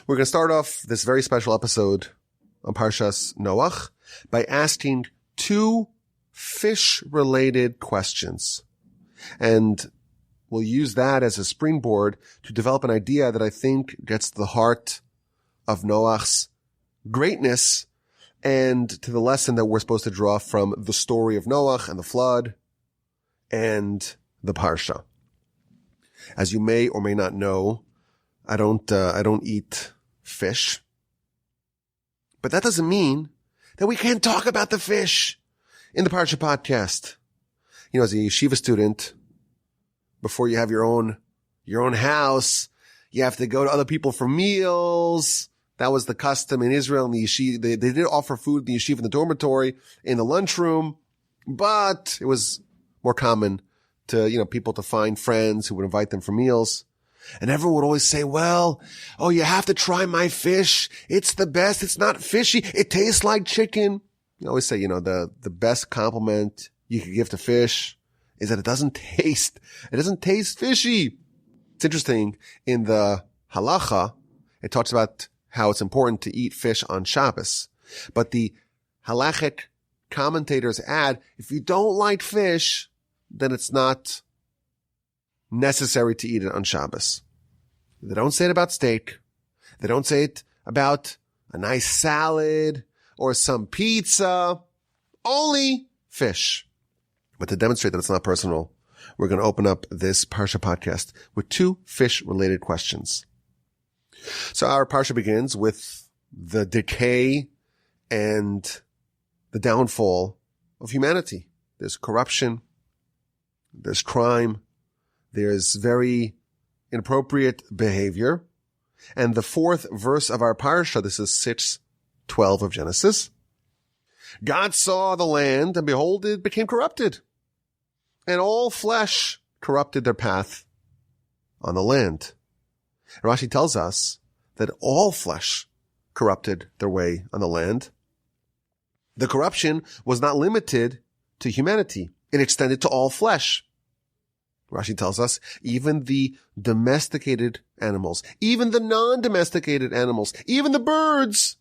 We're going to start off this very special episode on Parshas Noach by asking two fish-related questions. And we'll use that as a springboard to develop an idea that I think gets to the heart of Noach's greatness and to the lesson that we're supposed to draw from the story of Noach and the flood and the Parsha. As you may or may not know, I don't eat fish. But that doesn't mean that we can't talk about the fish in the Parsha Podcast. You know, as a yeshiva student, before you have your own house, you have to go to other people for meals. That was the custom in Israel in the yeshiva. They did offer food in the yeshiva in the dormitory, in the lunchroom, but it was more common to, people to find friends who would invite them for meals. And everyone would always say, you have to try my fish. It's the best. It's not fishy. It tastes like chicken. You always say, the best compliment you could give to fish is that it doesn't taste fishy. It's interesting. In the halacha, it talks about how it's important to eat fish on Shabbos. But the halachic commentators add, if you don't like fish, then it's not necessary to eat it on Shabbos. They don't say it about steak. They don't say it about a nice salad or some pizza. Only fish. But to demonstrate that it's not personal, we're going to open up this Parsha podcast with two fish-related questions. So our Parsha begins with the decay and the downfall of humanity. There's corruption. There's crime. There's very inappropriate behavior. And the fourth verse of our Parsha, this is 6:12 of Genesis. God saw the land, and behold, it became corrupted. And all flesh corrupted their path on the land. And Rashi tells us that all flesh corrupted their way on the land. The corruption was not limited to humanity. It extended to all flesh. Rashi tells us even the domesticated animals, even the non-domesticated animals, even the birds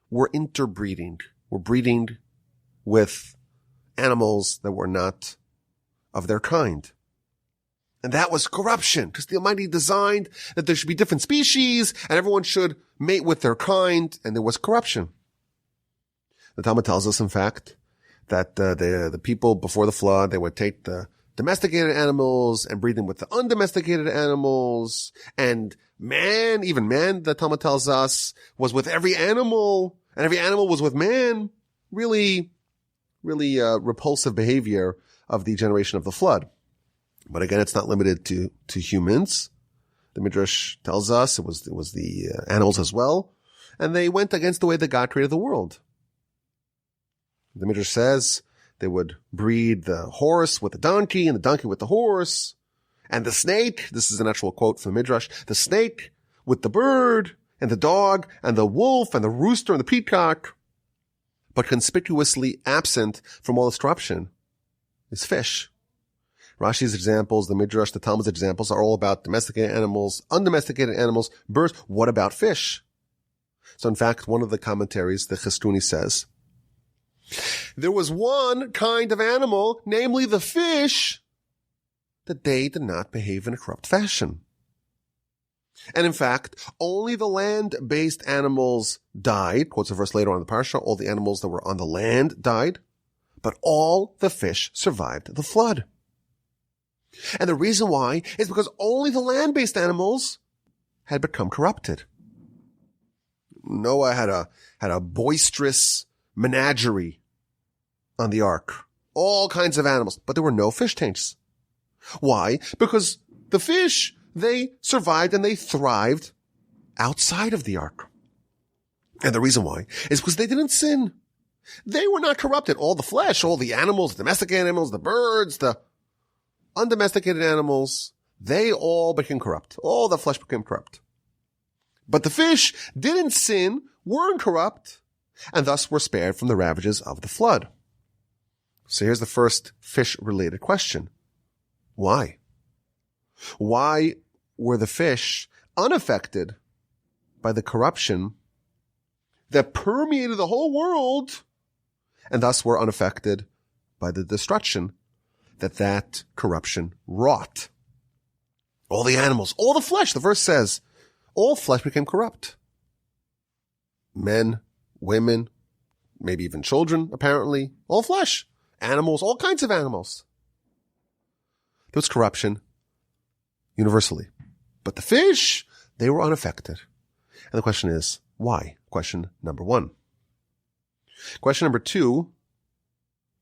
were interbreeding, were breeding with animals that were not of their kind. And that was corruption, because the Almighty designed that there should be different species and everyone should mate with their kind, and there was corruption. The Talmud tells us, in fact, that the people before the flood, they would take the domesticated animals and breed them with the undomesticated animals. And even man, the Talmud tells us, was with every animal, and every animal was with man. Really, really repulsive behavior of the generation of the flood. But again, it's not limited to humans. The Midrash tells us it was the animals as well. And they went against the way that God created the world. The Midrash says they would breed the horse with the donkey and the donkey with the horse. And the snake, this is an actual quote from the Midrash, the snake with the bird and the dog and the wolf and the rooster and the peacock. But conspicuously absent from all this corruption is fish. Rashi's examples, the Midrash, the Talmud's examples are all about domesticated animals, undomesticated animals, birds. What about fish? So in fact, one of the commentaries, the Chestuni, says, there was one kind of animal, namely the fish, that they did not behave in a corrupt fashion. And in fact, only the land-based animals died. Quotes a verse later on in the Parsha, all the animals that were on the land died, but all the fish survived the flood. And the reason why is because only the land-based animals had become corrupted. Noah had a boisterous menagerie on the ark. All kinds of animals, but there were no fish tanks. Why? Because the fish, they survived and they thrived outside of the ark. And the reason why is because they didn't sin. They were not corrupted. All the flesh, all the animals, the domesticated animals, the birds, the undomesticated animals, they all became corrupt. All the flesh became corrupt. But the fish didn't sin, weren't corrupt, and thus were spared from the ravages of the flood. So here's the first fish-related question. Why? Why were the fish unaffected by the corruption that permeated the whole world, and thus were unaffected by the destruction that corruption wrought. All the animals, all the flesh, the verse says, all flesh became corrupt. Men, women, maybe even children, apparently, all flesh, animals, all kinds of animals. There was corruption universally. But the fish, they were unaffected. And the question is, why? Question number one. Question number two,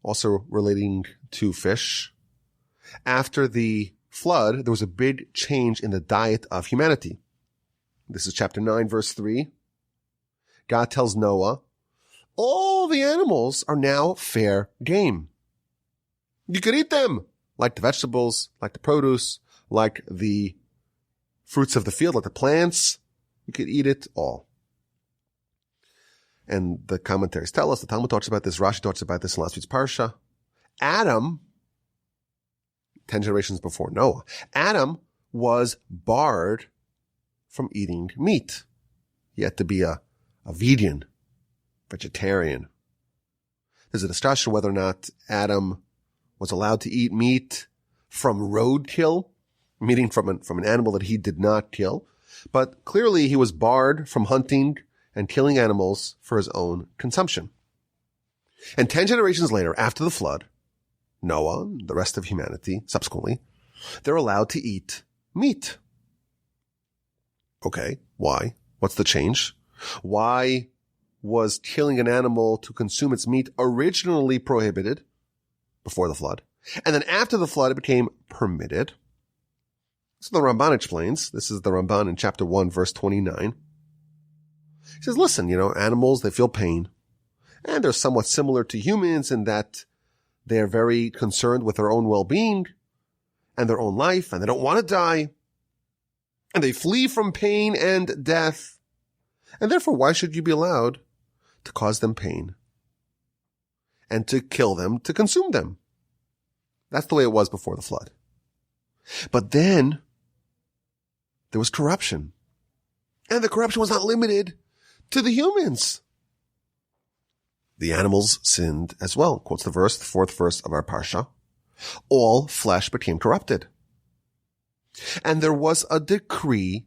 also relating to fish. After the flood, there was a big change in the diet of humanity. This is chapter 9, verse 3. God tells Noah, all the animals are now fair game. You could eat them, like the vegetables, like the produce, like the fruits of the field, like the plants. You could eat it all. And the commentaries tell us, the Talmud talks about this, Rashi talks about this in last week's Parsha. Adam, 10 generations before Noah, Adam was barred from eating meat. He had to be a vegetarian. There's a discussion whether or not Adam was allowed to eat meat from roadkill, meaning from an animal that he did not kill. But clearly he was barred from hunting and killing animals for his own consumption. And 10 generations later, after the flood, Noah and the rest of humanity, subsequently, they're allowed to eat meat. Okay, why? What's the change? Why was killing an animal to consume its meat originally prohibited before the flood? And then after the flood, it became permitted. So the Ramban explains, this is the Ramban in chapter 1, verse 29. He says, listen, animals, they feel pain. And they're somewhat similar to humans in that they're very concerned with their own well-being and their own life, and they don't want to die. And they flee from pain and death. And therefore, why should you be allowed to cause them pain and to kill them, to consume them? That's the way it was before the flood. But then there was corruption. And the corruption was not limited to the humans. The animals sinned as well. Quotes the verse, the 4th verse of our Parsha. All flesh became corrupted. And there was a decree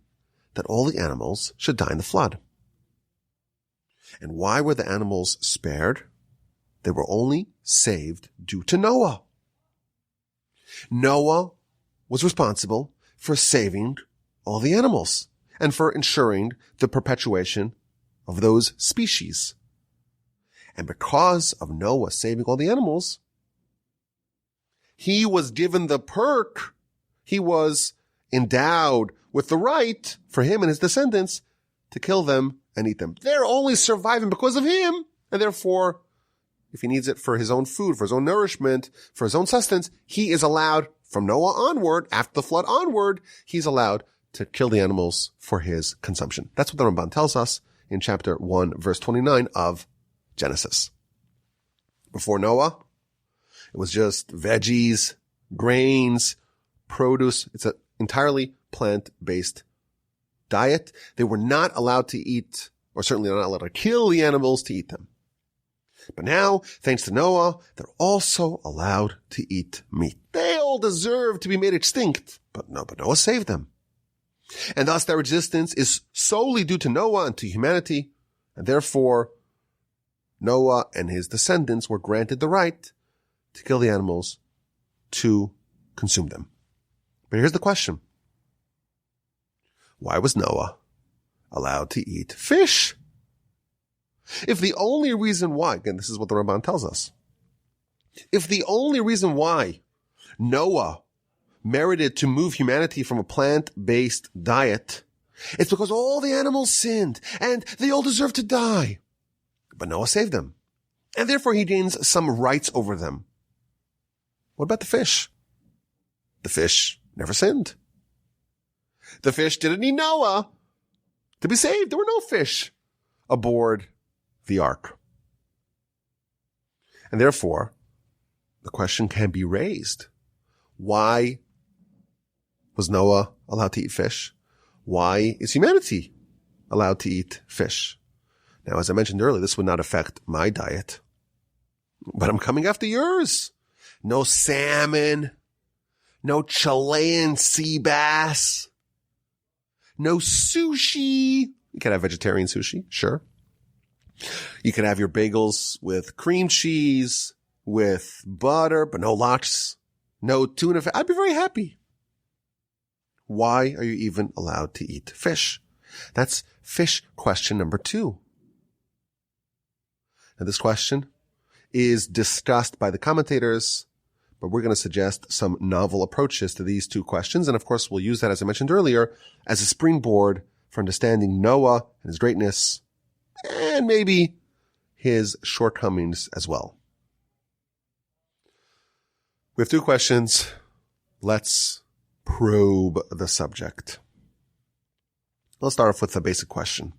that all the animals should die in the flood. And why were the animals spared? They were only saved due to Noah. Noah was responsible for saving all the animals and for ensuring the perpetuation of those species. And because of Noah saving all the animals, he was given the perk. He was endowed with the right for him and his descendants to kill them and eat them. They're only surviving because of him. And therefore, if he needs it for his own food, for his own nourishment, for his own sustenance, he is allowed from Noah onward, after the flood onward, he's allowed to kill the animals for his consumption. That's what the Ramban tells us in chapter 1, verse 29 of Genesis. Before Noah, it was just veggies, grains, produce. It's an entirely plant-based diet. They were not allowed to eat, or certainly not allowed to kill the animals to eat them. But now, thanks to Noah, they're also allowed to eat meat. They all deserve to be made extinct, but Noah saved them. And thus their existence is solely due to Noah and to humanity, and therefore Noah and his descendants were granted the right to kill the animals, to consume them. But here's the question. Why was Noah allowed to eat fish? If the only reason why, again, this is what the Ramban tells us, if the only reason why Noah merited to move humanity from a plant-based diet, it's because all the animals sinned and they all deserve to die. But Noah saved them, and therefore he gains some rights over them. What about the fish? The fish never sinned. The fish didn't need Noah to be saved. There were no fish aboard the ark. And therefore, the question can be raised. Why was Noah allowed to eat fish? Why is humanity allowed to eat fish. Now, as I mentioned earlier, this would not affect my diet, but I'm coming after yours. No salmon, no Chilean sea bass, no sushi. You can have vegetarian sushi, sure. You can have your bagels with cream cheese, with butter, but no lox, no tuna. I'd be very happy. Why are you even allowed to eat fish? That's fish question number 2. Now, this question is discussed by the commentators, but we're going to suggest some novel approaches to these 2 questions. And of course, we'll use that, as I mentioned earlier, as a springboard for understanding Noah and his greatness, and maybe his shortcomings as well. We have 2 questions. Let's probe the subject. Let's start off with the basic question.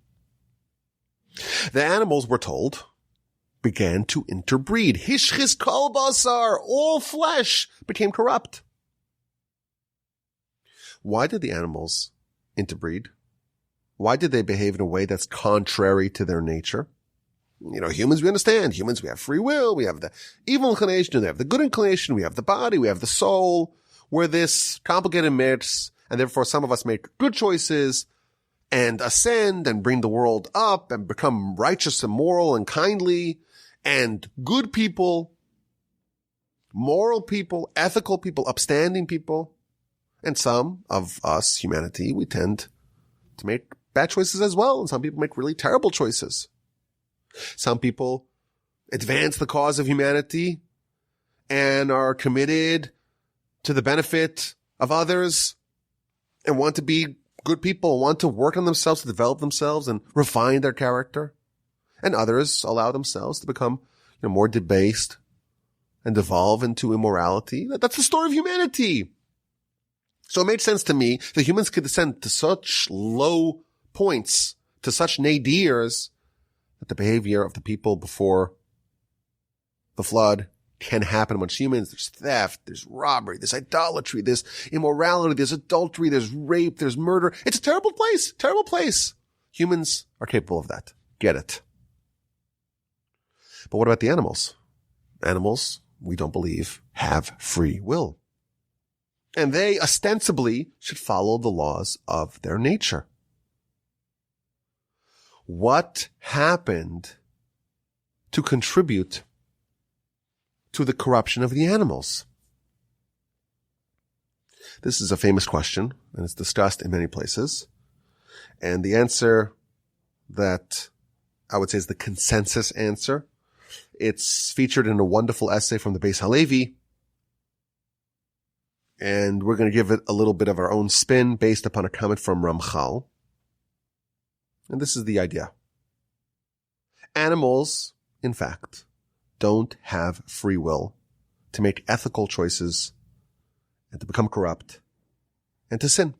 The animals, we're told, began to interbreed. Hishchis kol basar, all flesh became corrupt. Why did the animals interbreed? Why did they behave in a way that's contrary to their nature? Humans, we understand. Humans, we have free will. We have the evil inclination. We have the good inclination. We have the body. We have the soul. We're this complicated mix. And therefore, some of us make good choices and ascend and bring the world up and become righteous and moral and kindly and good people, moral people, ethical people, upstanding people. And some of us, humanity, we tend to make bad choices as well. And some people make really terrible choices. Some people advance the cause of humanity and are committed to the benefit of others and want to be good people, want to work on themselves, to develop themselves and refine their character. And others allow themselves to become more debased and devolve into immorality. That's the story of humanity. So it made sense to me that humans could descend to such low points, to such nadirs, that the behavior of the people before the flood can happen amongst humans. There's theft, there's robbery, there's idolatry, there's immorality, there's adultery, there's rape, there's murder. It's a terrible place, terrible place. Humans are capable of that. Get it. But what about the animals? Animals, we don't believe, have free will. And they ostensibly should follow the laws of their nature. What happened to contribute to the corruption of the animals? This is a famous question, and it's discussed in many places. And the answer that I would say is the consensus answer, it's featured in a wonderful essay from the Beis Halevi, and we're going to give it a little bit of our own spin based upon a comment from Ramchal. And this is the idea. Animals, in fact, don't have free will to make ethical choices and to become corrupt and to sin.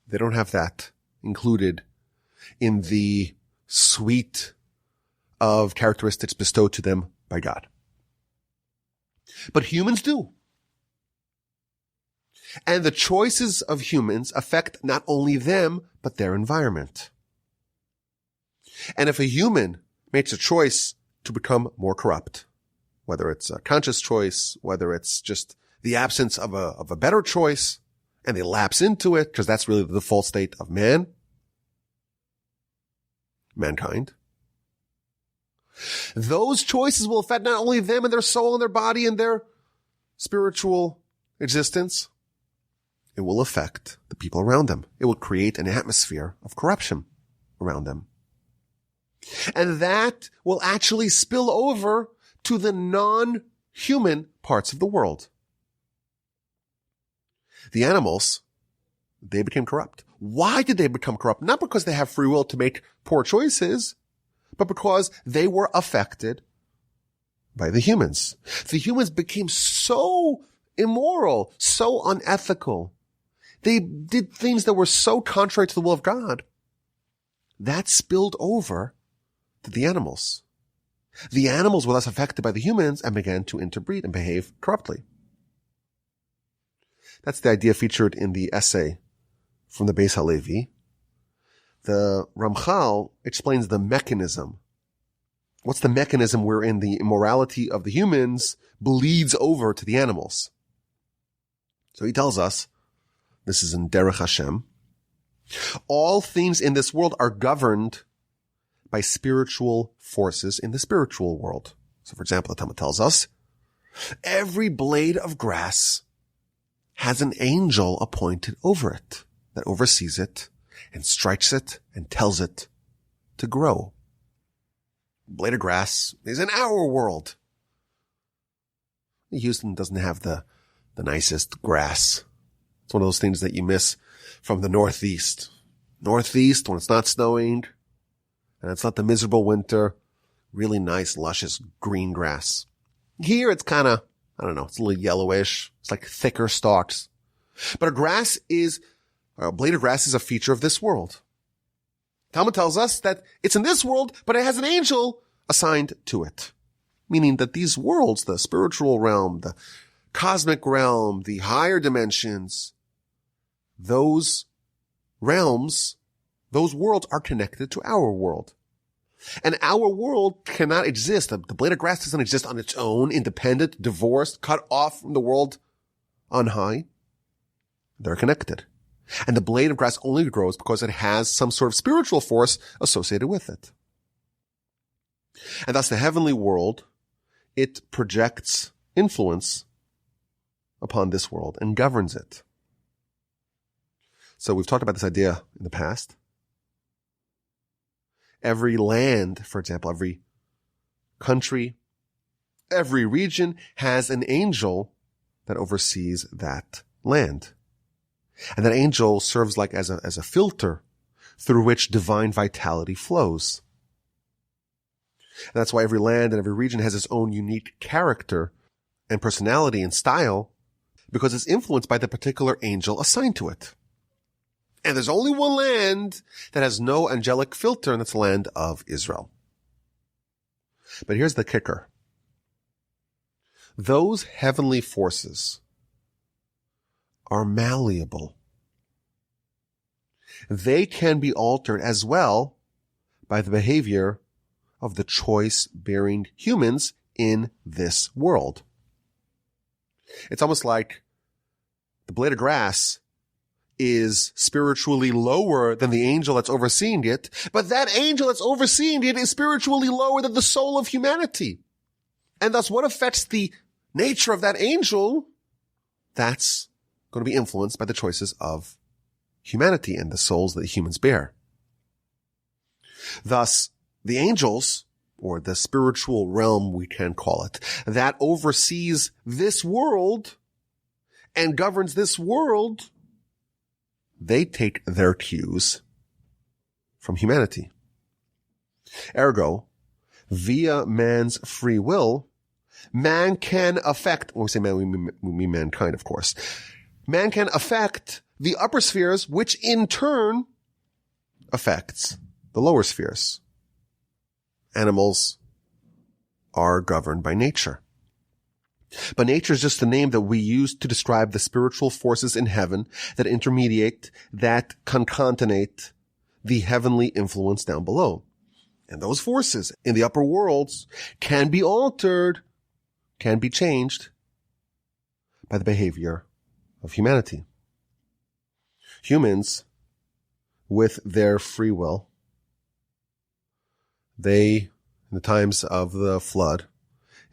They don't have that included in the suite of characteristics bestowed to them by God. But humans do. And the choices of humans affect not only them, but their environment. And if a human makes a choice to become more corrupt, whether it's a conscious choice, whether it's just the absence of a better choice, and they lapse into it, because that's really the default state of mankind, those choices will affect not only them and their soul and their body and their spiritual existence, it will affect the people around them. It will create an atmosphere of corruption around them. And that will actually spill over to the non-human parts of the world. The animals, they became corrupt. Why did they become corrupt? Not because they have free will to make poor choices, but because they were affected by the humans. The humans became so immoral, so unethical. They did things that were so contrary to the will of God. That spilled over to the animals. The animals were thus affected by the humans and began to interbreed and behave corruptly. That's the idea featured in the essay from the Beis Halevi. The Ramchal explains the mechanism. What's the mechanism wherein the immorality of the humans bleeds over to the animals? So he tells us, this is in Derech Hashem, all things in this world are governed by spiritual forces in the spiritual world. So for example, the Talmud tells us, every blade of grass has an angel appointed over it that oversees it and strikes it and tells it to grow. Blade of grass is in our world. Houston doesn't have the nicest grass. It's one of those things that you miss from the Northeast. Northeast, when it's not snowing, and it's not the miserable winter, really nice, luscious green grass. Here it's kind of, I don't know, it's a little yellowish. It's like thicker stalks. But a blade of grass is a feature of this world. Talmud tells us that it's in this world, but it has an angel assigned to it. Meaning that these worlds, the spiritual realm, the cosmic realm, the higher dimensions, those realms, those worlds are connected to our world. And our world cannot exist. The blade of grass doesn't exist on its own, independent, divorced, cut off from the world on high. They're connected. And the blade of grass only grows because it has some sort of spiritual force associated with it. And thus the heavenly world, it projects influence upon this world and governs it. So we've talked about this idea in the past. Every land, for example, every country, every region has an angel that oversees that land. And that angel serves like as a filter through which divine vitality flows. And that's why every land and every region has its own unique character and personality and style, because it's influenced by the particular angel assigned to it. And there's only one land that has no angelic filter, and that's the land of Israel. But here's the kicker. Those heavenly forces are malleable. They can be altered as well by the behavior of the choice-bearing humans in this world. It's almost like the blade of grass is spiritually lower than the angel that's overseeing it, but that angel that's overseeing it is spiritually lower than the soul of humanity. And thus what affects the nature of that angel, that's going to be influenced by the choices of humanity and the souls that humans bear. Thus, the angels, or the spiritual realm we can call it, that oversees this world and governs this world, they take their cues from humanity. Ergo, via man's free will, man can affect, when we say man, we mean mankind, of course. Man can affect the upper spheres, which in turn affects the lower spheres. Animals are governed by nature. But nature is just the name that we use to describe the spiritual forces in heaven that intermediate, that concatenate the heavenly influence down below. And those forces in the upper worlds can be altered, can be changed by the behavior of humanity. Humans, with their free will, they, in the times of the flood,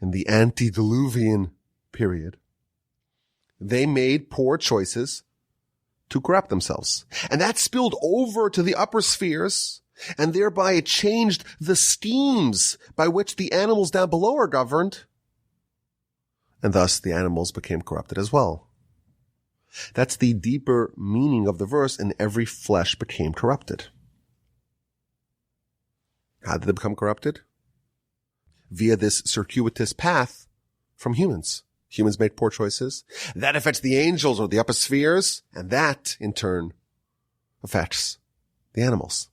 in the antediluvian period, they made poor choices to corrupt themselves. And that spilled over to the upper spheres, and thereby it changed the schemes by which the animals down below are governed, and thus the animals became corrupted as well. That's the deeper meaning of the verse, and every flesh became corrupted. How did they become corrupted? Via this circuitous path from humans. Humans made poor choices. That affects the angels or the upper spheres, and that, in turn, affects the animals.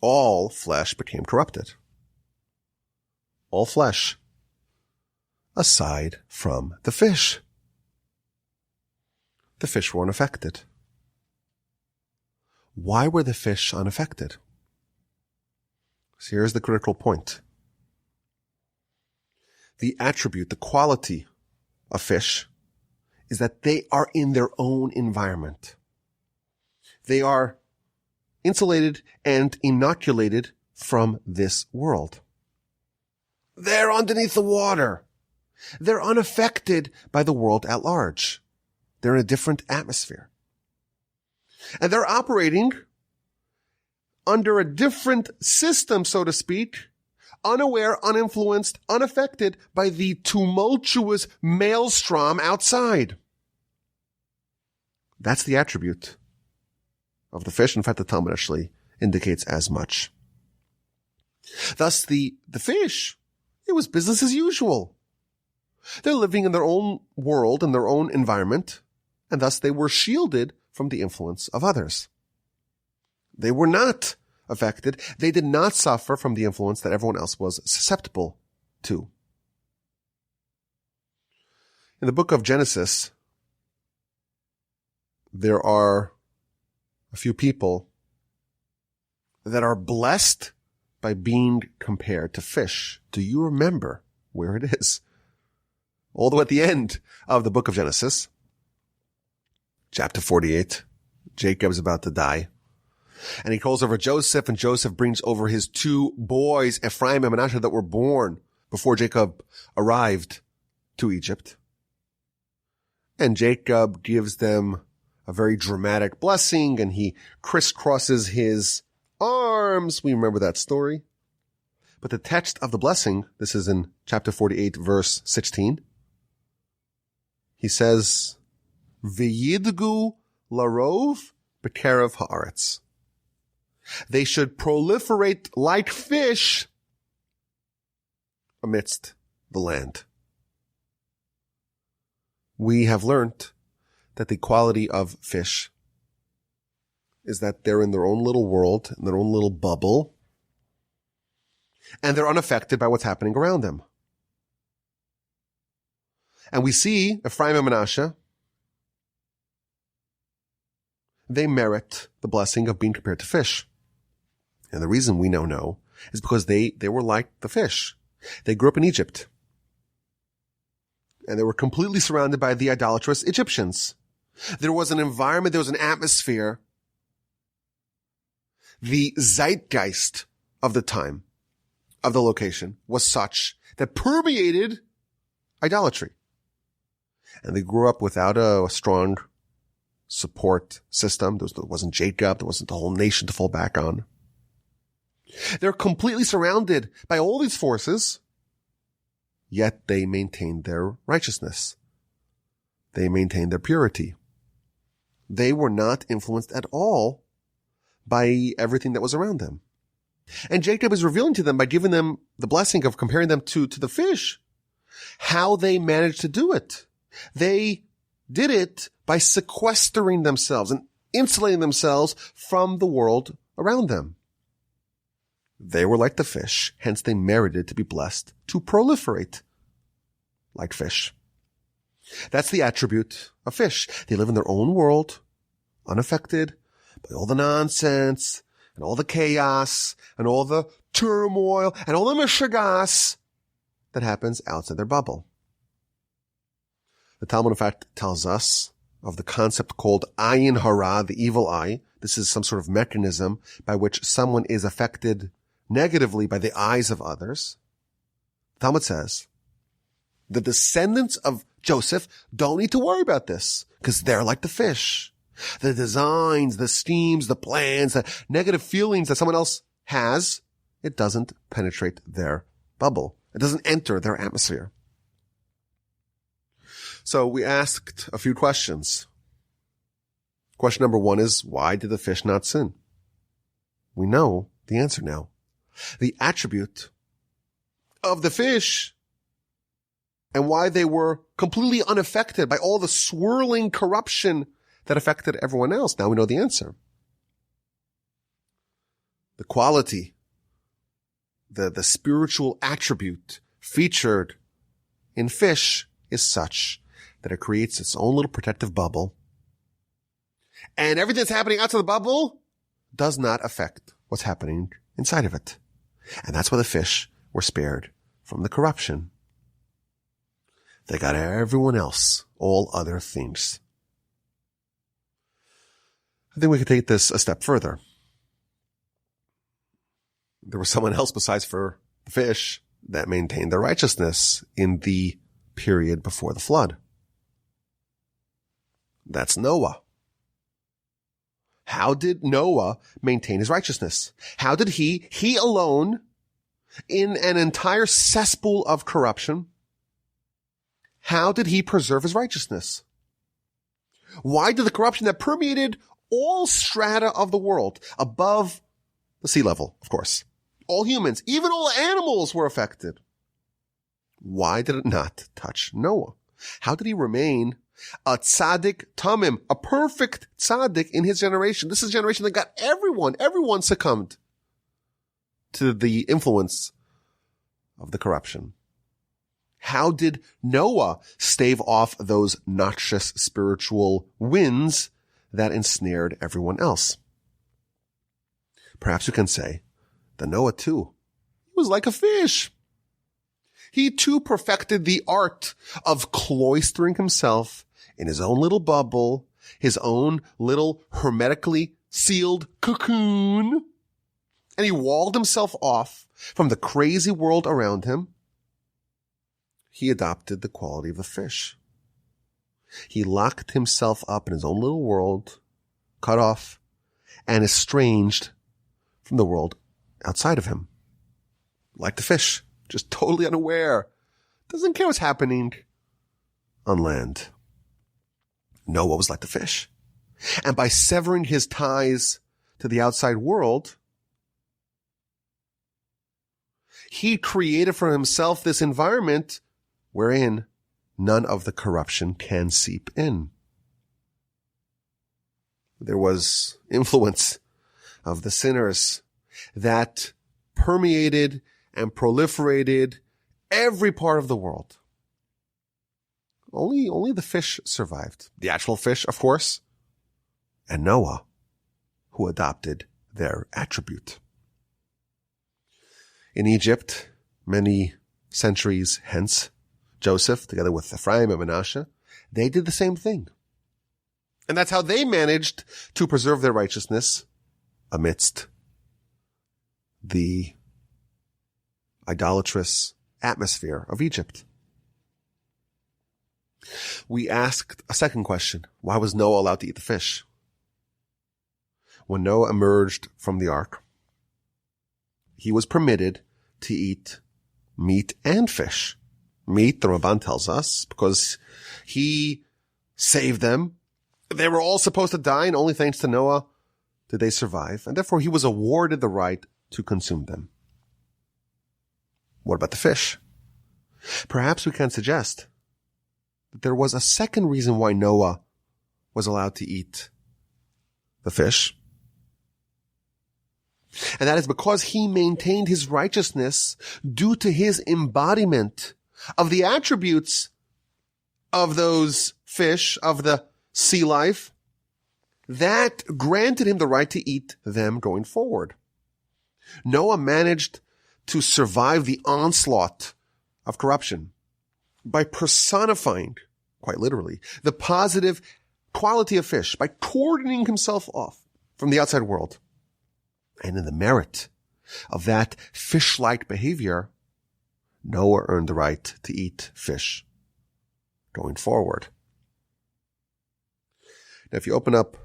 All flesh became corrupted. All flesh, aside from the fish. The fish were unaffected. Why were the fish unaffected? So here's the critical point. The attribute, the quality of fish is that they are in their own environment. They are insulated and inoculated from this world. They're underneath the water. They're unaffected by the world at large. They're in a different atmosphere. And they're operating under a different system, so to speak, unaware, uninfluenced, unaffected by the tumultuous maelstrom outside. That's the attribute of the fish. In fact, the Talmud actually indicates as much. Thus, the fish, it was business as usual. They're living in their own world, in their own environment, and thus they were shielded from the influence of others. They were not affected. They did not suffer from the influence that everyone else was susceptible to. In the book of Genesis, there are a few people that are blessed by being compared to fish. Do you remember where it is? All the way at the end of the book of Genesis, chapter 48, Jacob's about to die. And he calls over Joseph, and Joseph brings over his two boys, Ephraim and Manasseh, that were born before Jacob arrived to Egypt. And Jacob gives them a very dramatic blessing, and he crisscrosses his arms. We remember that story. But the text of the blessing, this is in chapter 48, verse 16. He says, V'yidgu larov b'kerev haaretz. They should proliferate like fish amidst the land. We have learned that the quality of fish is that they're in their own little world, in their own little bubble, and they're unaffected by what's happening around them. And we see Ephraim and Manasseh, they merit the blessing of being compared to fish. And the reason we now know is because they were like the fish. They grew up in Egypt. And they were completely surrounded by the idolatrous Egyptians. There was an environment, there was an atmosphere. The zeitgeist of the time, of the location, was such that permeated idolatry. And they grew up without a strong support system. There wasn't Jacob. There wasn't the whole nation to fall back on. They're completely surrounded by all these forces, yet they maintained their righteousness. They maintained their purity. They were not influenced at all by everything that was around them. And Jacob is revealing to them by giving them the blessing of comparing them to the fish, how they managed to do it. They did it by sequestering themselves and insulating themselves from the world around them. They were like the fish, hence they merited to be blessed to proliferate like fish. That's the attribute of fish. They live in their own world, unaffected by all the nonsense and all the chaos and all the turmoil and all the mishigas that happens outside their bubble. The Talmud, in fact, tells us of the concept called ayin hara, the evil eye. This is some sort of mechanism by which someone is affected negatively by the eyes of others. The Talmud says the descendants of Joseph don't need to worry about this because they're like the fish. The designs, the schemes, the plans, the negative feelings that someone else has, it doesn't penetrate their bubble. It doesn't enter their atmosphere. So we asked a few questions. Question number one is, why did the fish not sin? We know the answer now. The attribute of the fish and why they were completely unaffected by all the swirling corruption that affected everyone else. Now we know the answer. The quality, the spiritual attribute featured in fish is such that it creates its own little protective bubble. And everything that's happening outside the bubble does not affect what's happening inside of it. And that's why the fish were spared from the corruption. They got everyone else, all other things. I think we could take this a step further. There was someone else besides for the fish that maintained their righteousness in the period before the flood. That's Noah. How did Noah maintain his righteousness? How did he alone, in an entire cesspool of corruption, how did he preserve his righteousness? Why did the corruption that permeated all strata of the world, above the sea level, of course, all humans, even all animals were affected? Why did it not touch Noah? How did he remain a tzaddik tamim, a perfect tzaddik in his generation? This is a generation that got everyone succumbed to the influence of the corruption. How did Noah stave off those noxious spiritual winds that ensnared everyone else? Perhaps you can say that Noah too was like a fish. He too perfected the art of cloistering himself in his own little bubble, his own little hermetically sealed cocoon, and he walled himself off from the crazy world around him. He adopted the quality of the fish. He locked himself up in his own little world, cut off, and estranged from the world outside of him. Like the fish, just totally unaware, doesn't care what's happening on land. Noah was like the fish. And by severing his ties to the outside world, he created for himself this environment wherein none of the corruption can seep in. There was influence of the sinners that permeated and proliferated every part of the world. Only the fish survived. The actual fish, of course, and Noah, who adopted their attribute. In Egypt, many centuries hence, Joseph, together with Ephraim and Manasseh, they did the same thing. And that's how they managed to preserve their righteousness amidst the idolatrous atmosphere of Egypt. We asked a second question. Why was Noah allowed to eat the fish? When Noah emerged from the ark, he was permitted to eat meat and fish. Meat, the Ramban tells us, because he saved them. They were all supposed to die, and only thanks to Noah did they survive. And therefore, he was awarded the right to consume them. What about the fish? Perhaps we can suggest that there was a second reason why Noah was allowed to eat the fish. And that is because he maintained his righteousness due to his embodiment of the attributes of those fish, of the sea life, that granted him the right to eat them going forward. Noah managed to survive the onslaught of corruption by personifying, quite literally, the positive quality of fish, by cordoning himself off from the outside world. And in the merit of that fish-like behavior, Noah earned the right to eat fish going forward. Now, if you open up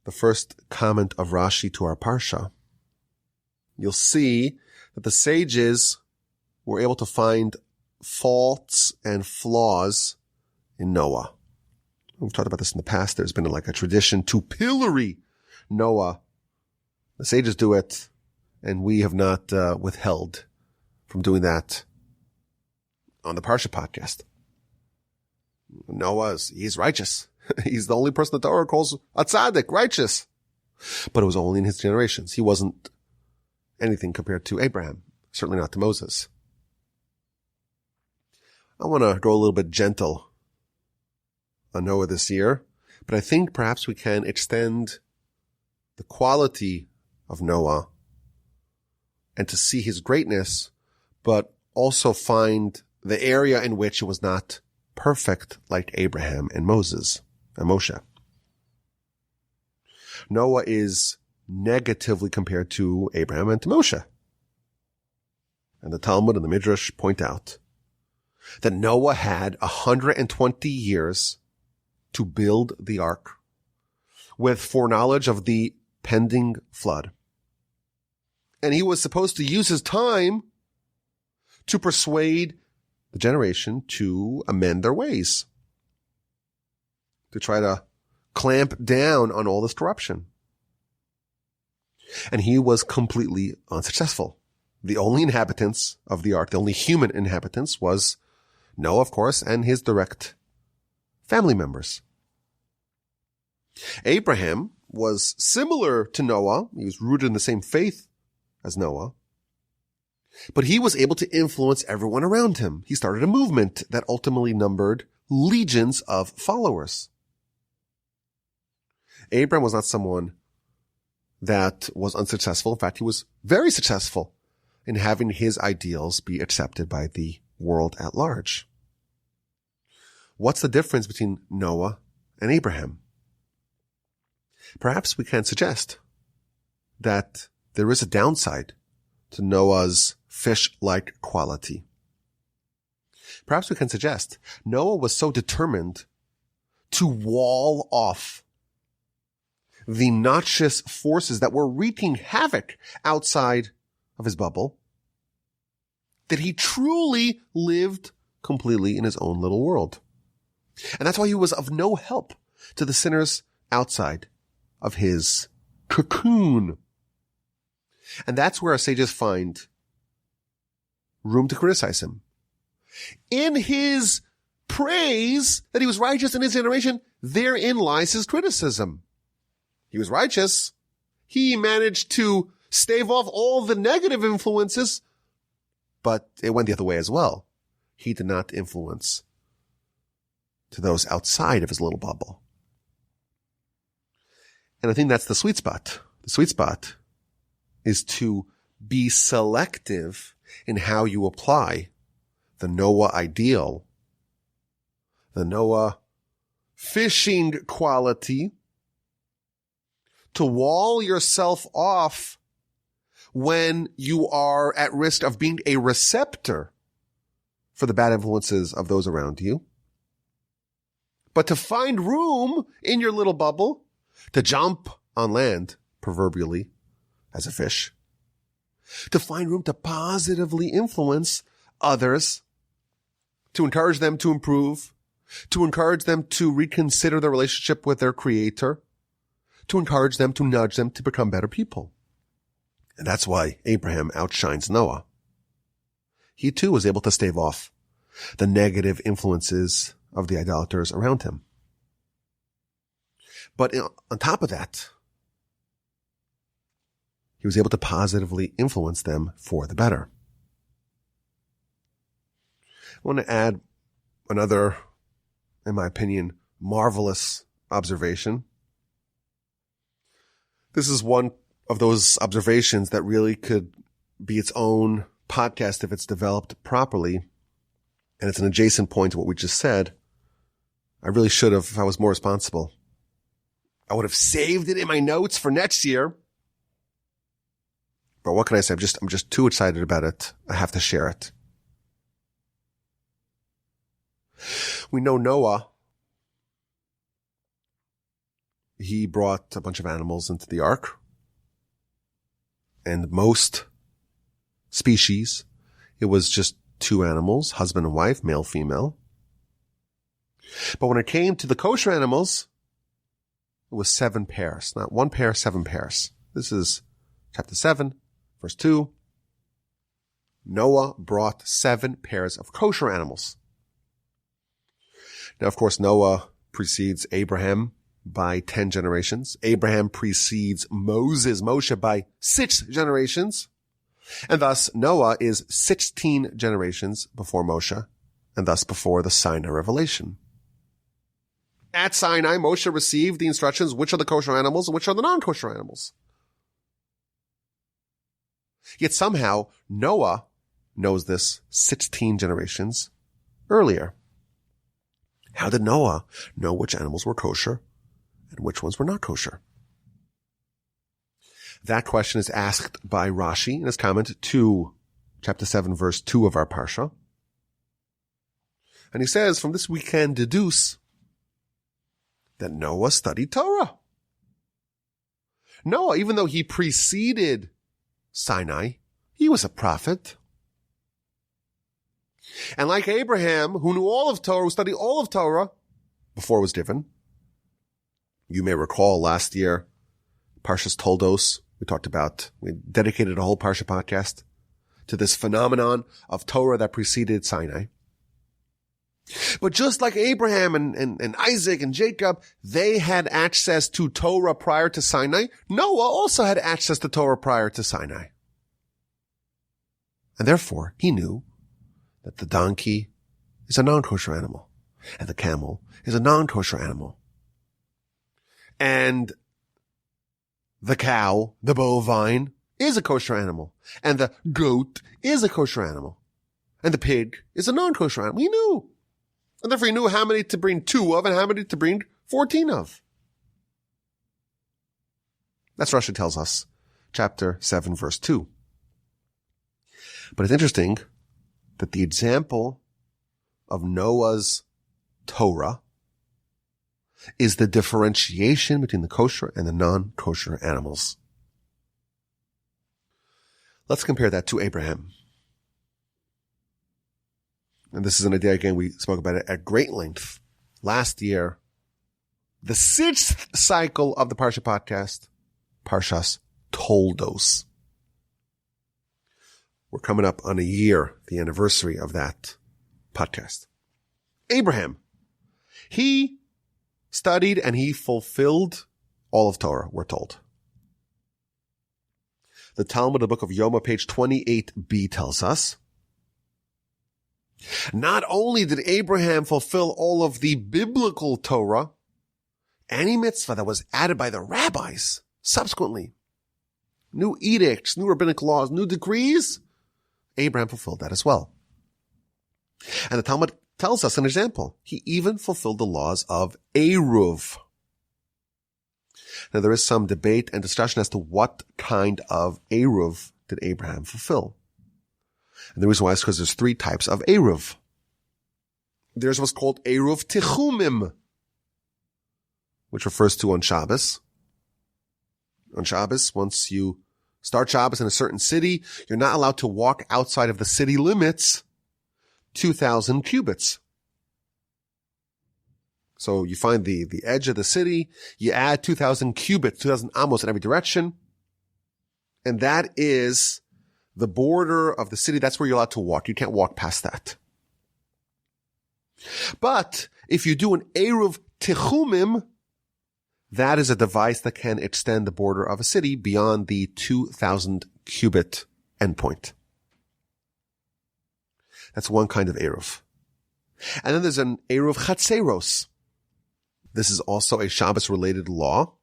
the first comment of Rashi to our Parsha, you'll see that the sages were able to find faults and flaws in Noah. We've talked about this in the past. There's been like a tradition to pillory Noah. The sages do it, and we have not withheld from doing that on the Parsha Podcast. Noah, he's righteous. He's the only person the Torah calls a tzaddik, righteous. But it was only in his generations. He wasn't anything compared to Abraham, certainly not to Moses. I want to go a little bit gentle on Noah this year, but I think perhaps we can extend the quality of Noah and to see his greatness, but also find the area in which it was not perfect like Abraham and Moses and Moshe. Noah is negatively compared to Abraham and to Moshe. And the Talmud and the Midrash point out that Noah had 120 years to build the ark with foreknowledge of the pending flood. And he was supposed to use his time to persuade the generation to amend their ways, to try to clamp down on all this corruption. And he was completely unsuccessful. The only inhabitants of the ark, the only human inhabitants, was Noah, of course, and his direct family members. Abraham was similar to Noah. He was rooted in the same faith as Noah. But he was able to influence everyone around him. He started a movement that ultimately numbered legions of followers. Abraham was not someone that was unsuccessful. In fact, he was very successful in having his ideals be accepted by the world at large. What's the difference between Noah and Abraham? Perhaps we can suggest that there is a downside to Noah's fish-like quality. Perhaps we can suggest Noah was so determined to wall off the noxious forces that were wreaking havoc outside of his bubble that he truly lived completely in his own little world. And that's why he was of no help to the sinners outside of his cocoon. And that's where our sages find room to criticize him. In his praise that he was righteous in his generation, therein lies his criticism. He was righteous. He managed to stave off all the negative influences, but it went the other way as well. He did not influence to those outside of his little bubble. And I think that's the sweet spot. The sweet spot is to be selective in how you apply the Noah ideal, the Noah fishing quality, to wall yourself off when you are at risk of being a receptor for the bad influences of those around you. But to find room in your little bubble, to jump on land, proverbially, as a fish, to find room to positively influence others, to encourage them to improve, to encourage them to reconsider their relationship with their Creator, to encourage them, to nudge them to become better people. And that's why Abraham outshines Noah. He too was able to stave off the negative influences of the idolaters around him. But on top of that, he was able to positively influence them for the better. I want to add another, in my opinion, marvelous observation. This is one of those observations that really could be its own podcast if it's developed properly. And it's an adjacent point to what we just said. I really should have, if I was more responsible. I would have saved it in my notes for next year. But what can I say? I'm just too excited about it. I have to share it. We know Noah. He brought a bunch of animals into the ark. And most species, it was just two animals, husband and wife, male, female. But when it came to the kosher animals, it was 7 pairs. Not 1 pair, 7 pairs. This is chapter 7, verse 2. Noah brought 7 pairs of kosher animals. Now, of course, Noah precedes Abraham by 10 generations. Abraham precedes Moshe, by 6 generations. And thus, Noah is 16 generations before Moshe, and thus before the Sinai revelation. At Sinai, Moshe received the instructions which are the kosher animals and which are the non-kosher animals. Yet somehow Noah knows this 16 generations earlier. How did Noah know which animals were kosher and which ones were not kosher? That question is asked by Rashi in his comment to chapter 7, verse 2 of our Parsha. And he says, from this we can deduce that Noah studied Torah. Noah, even though he preceded Sinai, he was a prophet. And like Abraham, who knew all of Torah, who studied all of Torah before it was given, you may recall last year, Parshas Toldos, we dedicated a whole Parsha podcast to this phenomenon of Torah that preceded Sinai. But just like Abraham and Isaac and Jacob, they had access to Torah prior to Sinai. Noah also had access to Torah prior to Sinai. And therefore, he knew that the donkey is a non-kosher animal, and the camel is a non-kosher animal. And the cow, the bovine, is a kosher animal, and the goat is a kosher animal, and the pig is a non-kosher animal. He knew. And therefore he knew how many to bring 2 of and how many to bring 14 of. That's what Rashi tells us, chapter 7, verse 2. But it's interesting that the example of Noah's Torah is the differentiation between the kosher and the non-kosher animals. Let's compare that to Abraham. And this is an idea, again, we spoke about it at great length last year. The 6th cycle of the Parsha Podcast, Parshas Toldos. We're coming up on a year, the anniversary of that podcast. Abraham, he studied and he fulfilled all of Torah, we're told. The Talmud, the book of Yoma, page 28b tells us, not only did Abraham fulfill all of the biblical Torah, any mitzvah that was added by the rabbis subsequently, new edicts, new rabbinic laws, new decrees, Abraham fulfilled that as well. And the Talmud tells us an example. He even fulfilled the laws of Eruv. Now there is some debate and discussion as to what kind of Eruv did Abraham fulfill. And the reason why is because there's 3 types of Eruv. There's what's called Eruv Tichumim, which refers to on Shabbos. On Shabbos, once you start Shabbos in a certain city, you're not allowed to walk outside of the city limits 2,000 cubits. So you find the edge of the city, you add 2,000 cubits, 2,000 amos in every direction, and that is the border of the city. That's where you're allowed to walk. You can't walk past that. But if you do an Eruv Tichumim, that is a device that can extend the border of a city beyond the 2,000 cubit endpoint. That's one kind of Eruv. And then there's an Eruv Chatzeros. This is also a Shabbos-related law.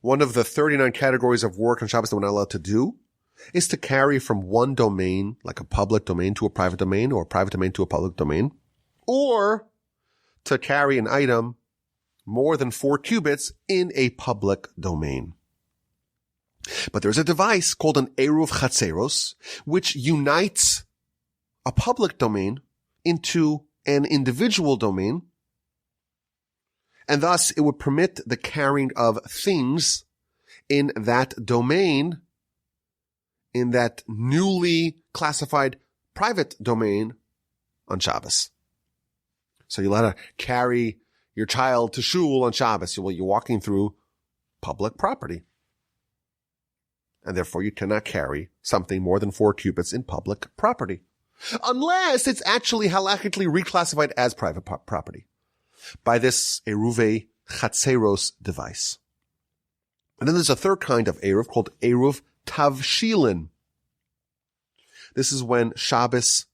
One of the 39 categories of work on Shabbos that we're not allowed to do is to carry from one domain, like a public domain, to a private domain, or a private domain to a public domain, or to carry an item more than 4 cubits in a public domain. But there's a device called an Eruv Chatzeros, which unites a public domain into an individual domain, and thus it would permit the carrying of things in that domain, in that newly classified private domain on Shabbos. So you're allowed to carry your child to shul on Shabbos. You're walking through public property. And therefore you cannot carry something more than 4 cubits in public property, unless it's actually halachically reclassified as private property by this Eruv Chatzeros device. And then there's a third kind of Eruv called Eruv Tavshilin. This is when Shabbos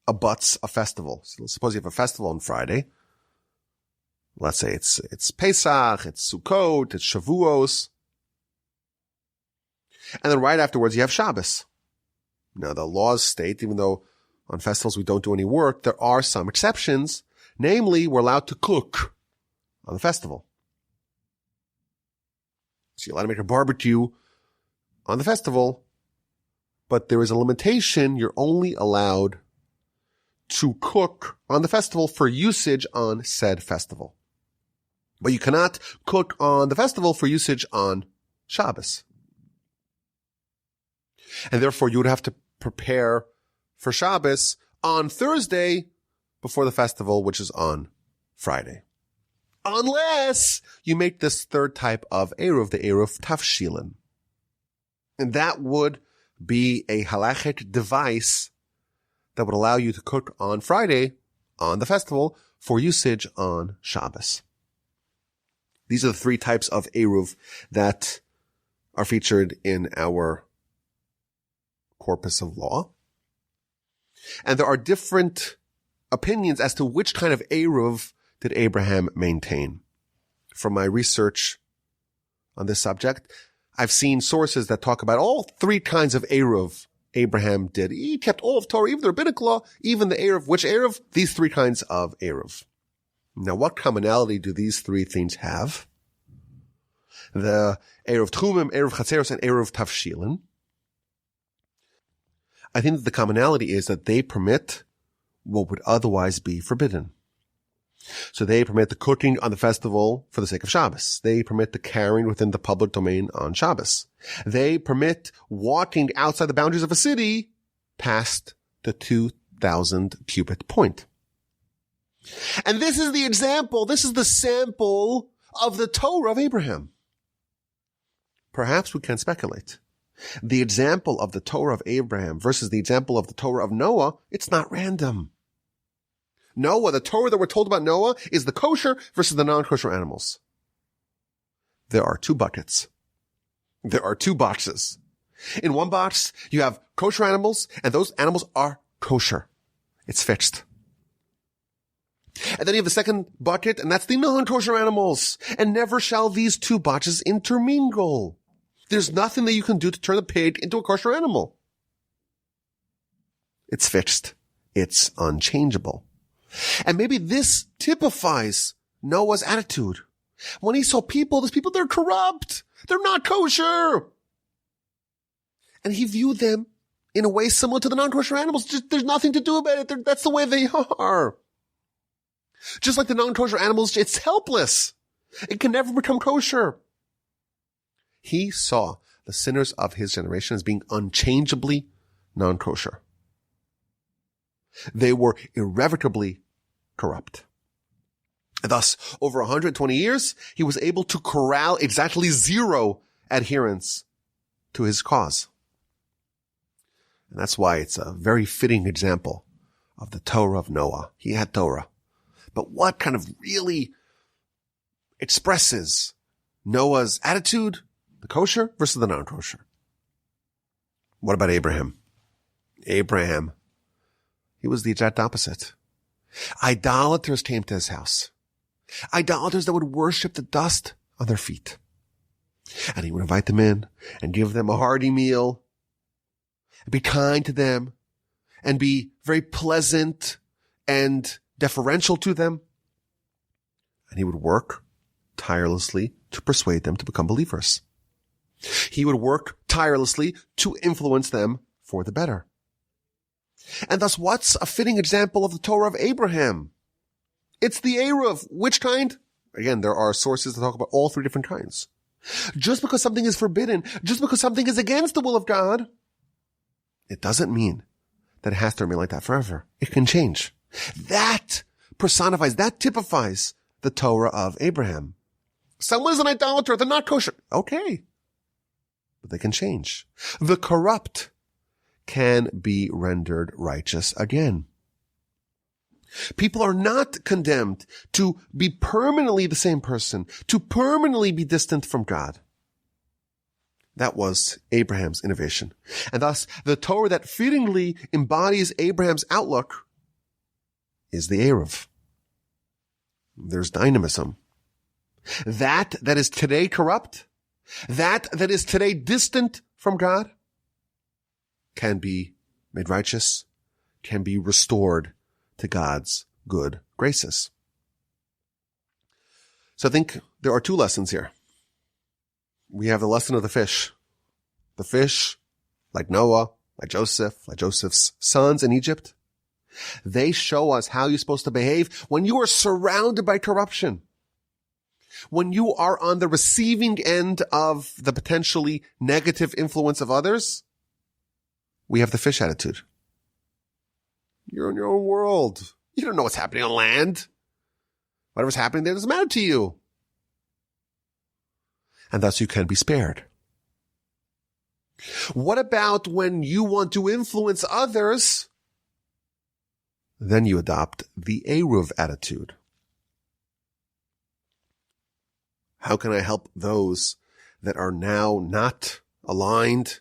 abuts a festival. So suppose you have a festival on Friday. Let's say it's Pesach, it's Sukkot, it's Shavuos. And then right afterwards, you have Shabbos. Now, the laws state, even though on festivals we don't do any work, there are some exceptions. Namely, we're allowed to cook on the festival. So you're allowed to make a barbecue on the festival, but there is a limitation. You're only allowed to cook on the festival for usage on said festival. But you cannot cook on the festival for usage on Shabbos. And therefore, you would have to prepare for Shabbos on Thursday before the festival, which is on Friday. Unless you make this third type of Eruv, the Eruv Tafshilin. And that would be a halachic device that would allow you to cook on Friday on the festival for usage on Shabbos. These are the three types of Eruv that are featured in our corpus of law. And there are different opinions as to which kind of Eruv did Abraham maintain. From my research on this subject, I've seen sources that talk about all three kinds of Eruv Abraham did. He kept all of Torah, even the rabbinic law, even the Eruv. Which Eruv? These three kinds of Eruv. Now, what commonality do these three things have? The Eruv Tchumim, Eruv Chatzeros, and Eruv Tafshilin. I think that the commonality is that they permit what would otherwise be forbidden. So they permit the cooking on the festival for the sake of Shabbos. They permit the carrying within the public domain on Shabbos. They permit walking outside the boundaries of a city past the 2,000 cubit point. And this is the example, this is the sample of the Torah of Abraham. Perhaps we can speculate. The example of the Torah of Abraham versus the example of the Torah of Noah, it's not random. Noah, the Torah that we're told about Noah is the kosher versus the non-kosher animals. There are two buckets. There are two boxes. In one box, you have kosher animals, and those animals are kosher. It's fixed. And then you have the second bucket, and that's the non-kosher animals. And never shall these two boxes intermingle. There's nothing that you can do to turn a pig into a kosher animal. It's fixed. It's unchangeable. And maybe this typifies Noah's attitude. When he saw people, these people, they're corrupt. They're not kosher. And he viewed them in a way similar to the non-kosher animals. Just, there's nothing to do about it. That's the way they are. Just like the non-kosher animals, it's helpless. It can never become kosher. He saw the sinners of his generation as being unchangeably non-kosher. They were irrevocably corrupt. And thus, over 120 years, he was able to corral exactly zero adherents to his cause. And that's why it's a very fitting example of the Torah of Noah. He had Torah. But what kind of really expresses Noah's attitude, the kosher versus the non-kosher? What about Abraham? Abraham, he was the exact opposite. Idolaters came to his house. Idolaters that would worship the dust on their feet. And he would invite them in and give them a hearty meal, and be kind to them, and be very pleasant and deferential to them. And he would work tirelessly to persuade them to become believers. He would work tirelessly to influence them for the better. And thus, what's a fitting example of the Torah of Abraham? It's the Eruv. Which kind? Again, there are sources that talk about all three different kinds. Just because something is forbidden, just because something is against the will of God, it doesn't mean that it has to remain like that forever. It can change. That personifies, that typifies the Torah of Abraham. Someone is an idolater, they're not kosher. Okay. But they can change. The corrupt can be rendered righteous again. People are not condemned to be permanently the same person, to permanently be distant from God. That was Abraham's innovation. And thus, the Torah that fittingly embodies Abraham's outlook is the Eruv. there's dynamism. That is today corrupt, that is today distant from God, can be made righteous, can be restored to God's good graces. So I think there are two lessons here. We have the lesson of the fish. The fish, like Noah, like Joseph's sons in Egypt, they show us how you're supposed to behave when you are surrounded by corruption. When you are on the receiving end of the potentially negative influence of others, we have the fish attitude. You're in your own world. You don't know what's happening on land. Whatever's happening there doesn't matter to you. And thus you can be spared. What about when you want to influence others? Then you adopt the eruv attitude. How can I help those that are now not aligned,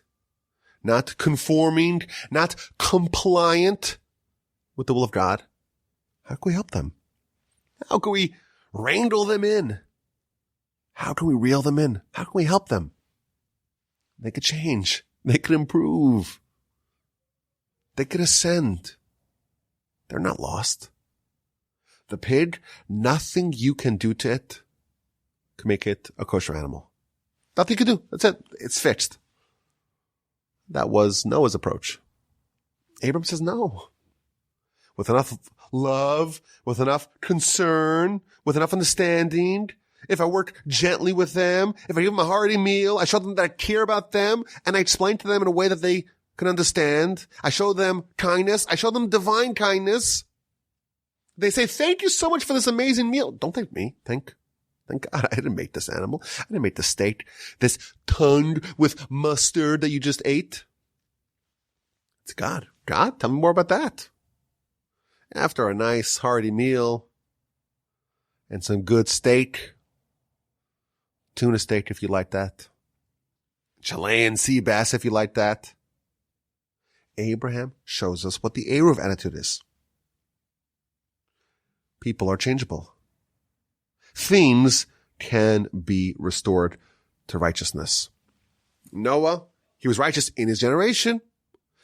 not conforming, not compliant with the will of God? How can we help them? How can we wrangle them in? How can we reel them in? How can we help them? They could change. They could improve. They could ascend. They're not lost. The pig, nothing you can do to it can make it a kosher animal. Nothing you can do. That's it. It's fixed. That was Noah's approach. Abram says no. With enough love, with enough concern, with enough understanding, if I work gently with them, if I give them a hearty meal, I show them that I care about them, and I explain to them in a way that they can understand. I show them kindness. I show them divine kindness. They say, thank you so much for this amazing meal. Don't thank me. Thank God I didn't make this animal. I didn't make the steak, this tongue with mustard that you just ate. It's God. God, tell me more about that. After a nice hearty meal and some good steak, tuna steak if you like that, Chilean sea bass if you like that, Abraham shows us what the eruv attitude is. People are changeable. Things can be restored to righteousness. Noah, he was righteous in his generation.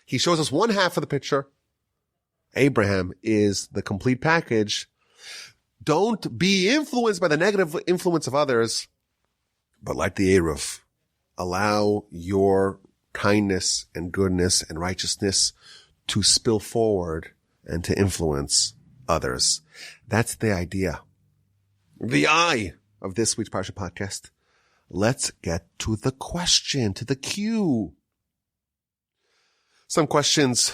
He shows us one half of the picture. Abraham is the complete package. Don't be influenced by the negative influence of others, but like the eruv, allow your kindness and goodness and righteousness to spill forward and to influence others. That's the idea. The eye of this week's Parsha Podcast. Let's get to the question, to the cue. Some questions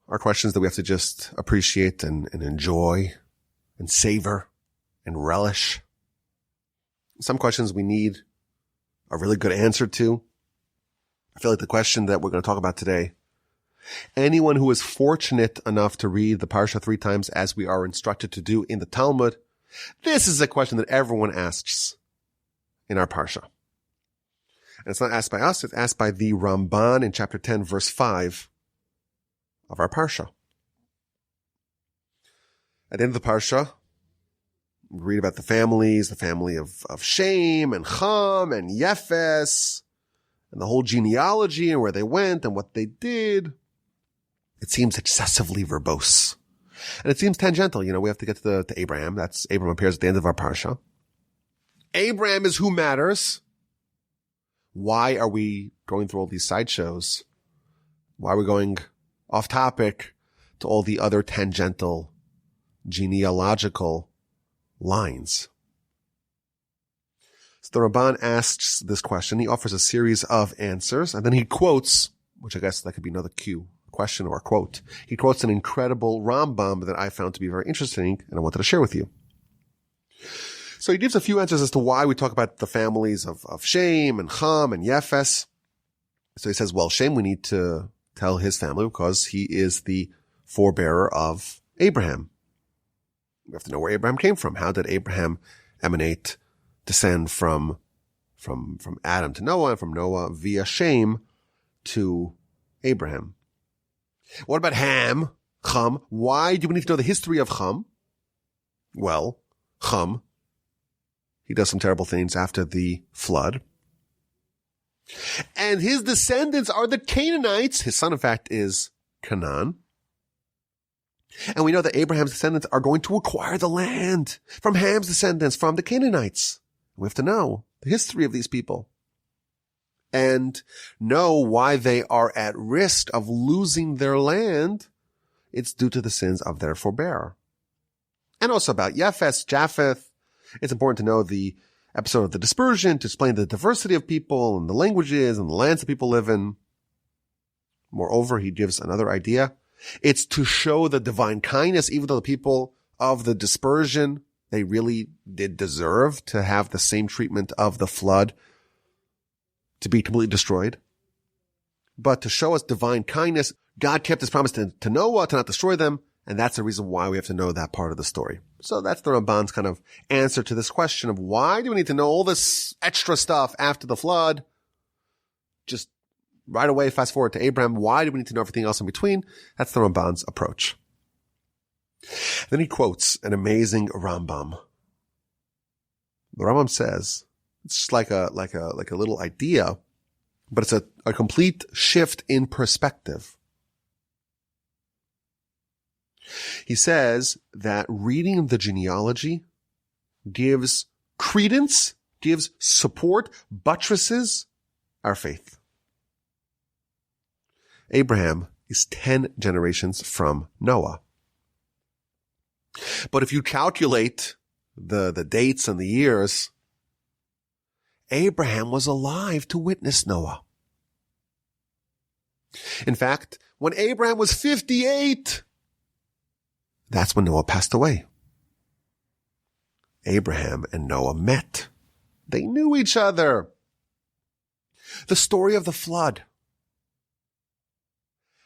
are questions that we have to just appreciate and enjoy and savor and relish. Some questions we need a really good answer to. I feel like the question that we're going to talk about today, anyone who is fortunate enough to read the Parsha 3 times as we are instructed to do in the Talmud, this is a question that everyone asks in our Parsha. And it's not asked by us, it's asked by the Ramban in chapter 10, verse 5 of our Parsha. At the end of the Parsha, we read about the families, the family of Shem and Cham and Yefes, and the whole genealogy and where they went and what they did. It seems excessively verbose. And it seems tangential. We have to get to Abraham. Abraham appears at the end of our Parsha. Abraham is who matters. Why are we going through all these sideshows? Why are we going off topic to all the other tangential genealogical lines? So the Ramban asks this question. He offers a series of answers, and then he quotes, which I guess that could be another cue, question or a quote. He quotes an incredible Rambam that I found to be very interesting, and I wanted to share with you. So he gives a few answers as to why we talk about the families of Shem and Cham and Yefes. So he says, well, Shem, we need to tell his family because he is the forebearer of Abraham. We have to know where Abraham came from. How did Abraham descend from Adam to Noah, and from Noah via Shem to Abraham? What about Ham, Cham? Why do we need to know the history of Cham? Well, Chum. He does some terrible things after the flood. And his descendants are the Canaanites. His son, in fact, is Canaan. And we know that Abraham's descendants are going to acquire the land from Ham's descendants, from the Canaanites. We have to know the history of these people and know why they are at risk of losing their land. It's due to the sins of their forebear. And also about Japheth. It's important to know the episode of the dispersion to explain the diversity of people and the languages and the lands that people live in. Moreover, he gives another idea. It's to show the divine kindness, even though the people of the dispersion, they really did deserve to have the same treatment of the flood, to be completely destroyed. But to show us divine kindness, God kept his promise to Noah to not destroy them, and that's the reason why we have to know that part of the story. So that's the Ramban's kind of answer to this question of why do we need to know all this extra stuff after the flood? Just right away, fast forward to Abraham. Why do we need to know everything else in between? That's the Ramban's approach. Then he quotes an amazing Rambam. The Rambam says, it's just like a little idea, but it's a complete shift in perspective. He says that reading the genealogy gives credence, gives support, buttresses our faith. Abraham is 10 generations from Noah. But if you calculate the dates and the years, Abraham was alive to witness Noah. In fact, when Abraham was 58, that's when Noah passed away. Abraham and Noah met. They knew each other. The story of the flood.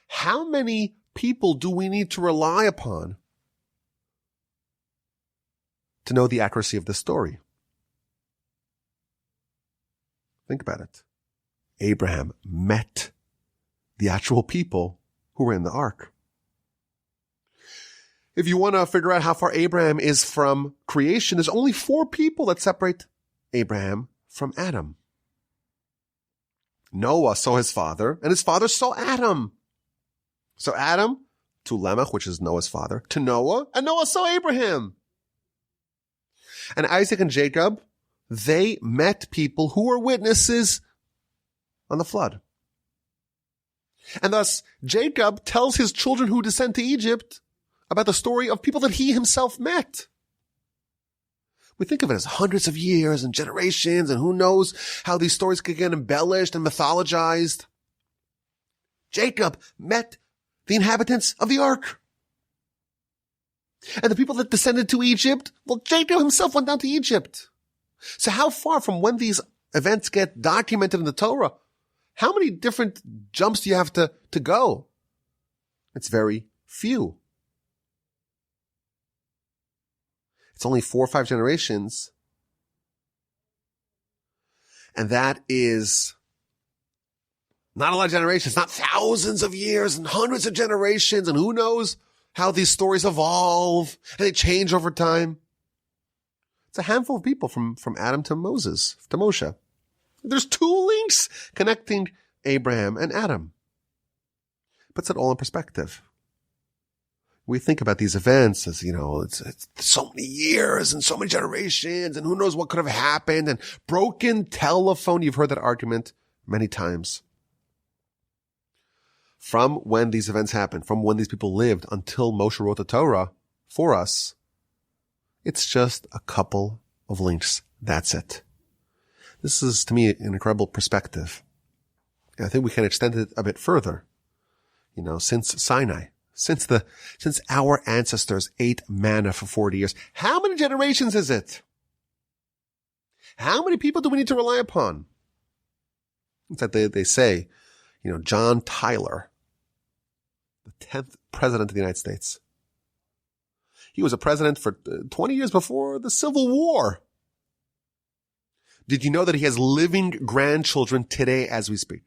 How many people do we need to rely upon to know the accuracy of the story? Think about it. Abraham met the actual people who were in the ark. If you want to figure out how far Abraham is from creation, there's only 4 people that separate Abraham from Adam. Noah saw his father, and his father saw Adam. So Adam to Lamech, which is Noah's father, to Noah, and Noah saw Abraham. And Isaac and Jacob, they met people who were witnesses on the flood. And thus, Jacob tells his children who descend to Egypt about the story of people that he himself met. We think of it as hundreds of years and generations, and who knows how these stories could get embellished and mythologized. Jacob met the inhabitants of the ark. And the people that descended to Egypt, well, Jacob himself went down to Egypt. So how far from when these events get documented in the Torah, how many different jumps do you have to go? It's very few. It's only 4 or 5 generations. And that is not a lot of generations, not thousands of years and hundreds of generations. And who knows how these stories evolve and they change over time. It's a handful of people from Adam to Moses, to Moshe. There's 2 links connecting Abraham and Adam. Puts it all in perspective. We think about these events as, it's so many years and so many generations and who knows what could have happened and broken telephone. You've heard that argument many times. From when these events happened, from when these people lived until Moshe wrote the Torah for us, it's just a couple of links. That's it. This is, to me, an incredible perspective. And I think we can extend it a bit further. Since Sinai. Since our ancestors ate manna for 40 years, how many generations is it? How many people do we need to rely upon? In fact, they say, John Tyler, the 10th president of the United States. He was a president for 20 years before the Civil War. Did you know that he has living grandchildren today as we speak?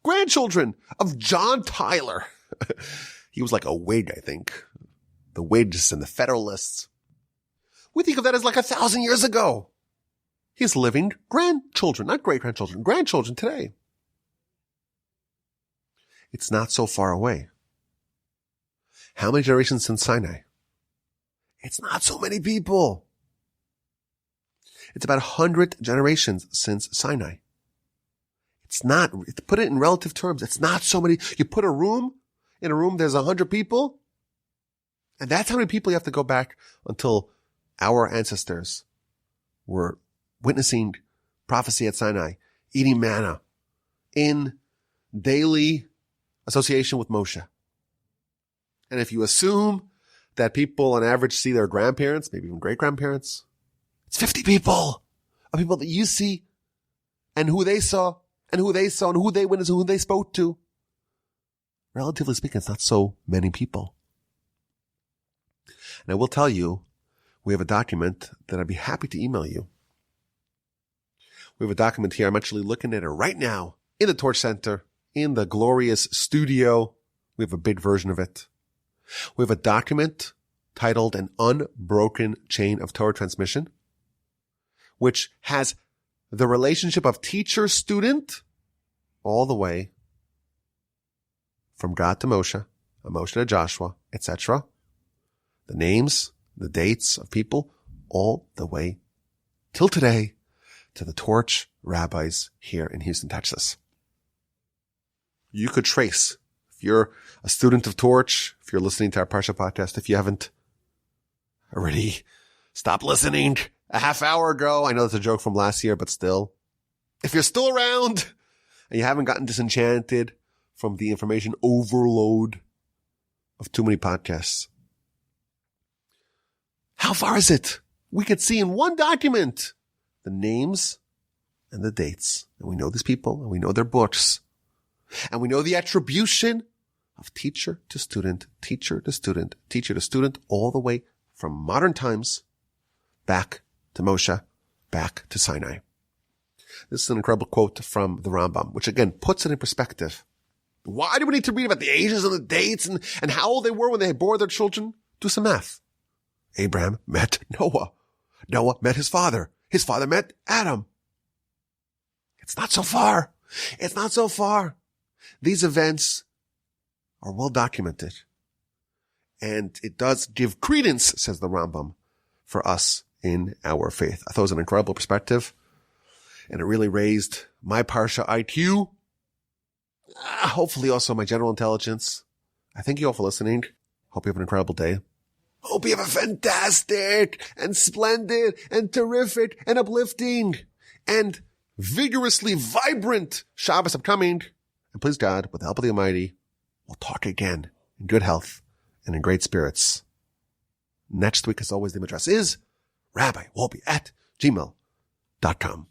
Grandchildren of John Tyler. He was like a Whig, I think. The Whigs and the Federalists. We think of that as like 1,000 years ago. He has living grandchildren, not great-grandchildren, grandchildren today. It's not so far away. How many generations since Sinai? It's not so many people. It's about 100 generations since Sinai. It's not, to put it in relative terms, it's not so many. You put in a room, there's 100 people, and that's how many people you have to go back until our ancestors were witnessing prophecy at Sinai, eating manna, in daily association with Moshe. And if you assume that people on average see their grandparents, maybe even great-grandparents, it's 50 people of people that you see and who they saw and who they saw and who they witnessed and who they spoke to. Relatively speaking, it's not so many people. And I will tell you, we have a document that I'd be happy to email you. We have a document here. I'm actually looking at it right now in the Torch Center, in the glorious studio. We have a big version of it. We have a document titled An Unbroken Chain of Torah Transmission, which has the relationship of teacher-student all the way from God to Moshe, Moshe to Joshua, etc. The names, the dates of people, all the way till today to the Torch rabbis here in Houston, Texas. You could trace, if you're a student of Torch, if you're listening to our Parsha podcast, if you haven't already stopped listening a half hour ago. I know that's a joke from last year, but still. If you're still around and you haven't gotten disenchanted from the information overload of too many podcasts, how far is it? We could see in one document the names and the dates. And we know these people and we know their books. And we know the attribution of teacher to student, teacher to student, teacher to student, all the way from modern times back to Moshe, back to Sinai. This is an incredible quote from the Rambam, which again puts it in perspective. Why do we need to read about the ages and the dates and how old they were when they bore their children? Do some math. Abraham met Noah. Noah met his father. His father met Adam. It's not so far. It's not so far. These events are well documented. And it does give credence, says the Rambam, for us in our faith. I thought it was an incredible perspective. And it really raised my Parsha IQ. Hopefully also my general intelligence. I thank you all for listening. Hope you have an incredible day. Hope you have a fantastic and splendid and terrific and uplifting and vigorously vibrant Shabbos upcoming. And please God, with the help of the Almighty, we'll talk again in good health and in great spirits. Next week, as always, the address is rabbiwolbe@gmail.com.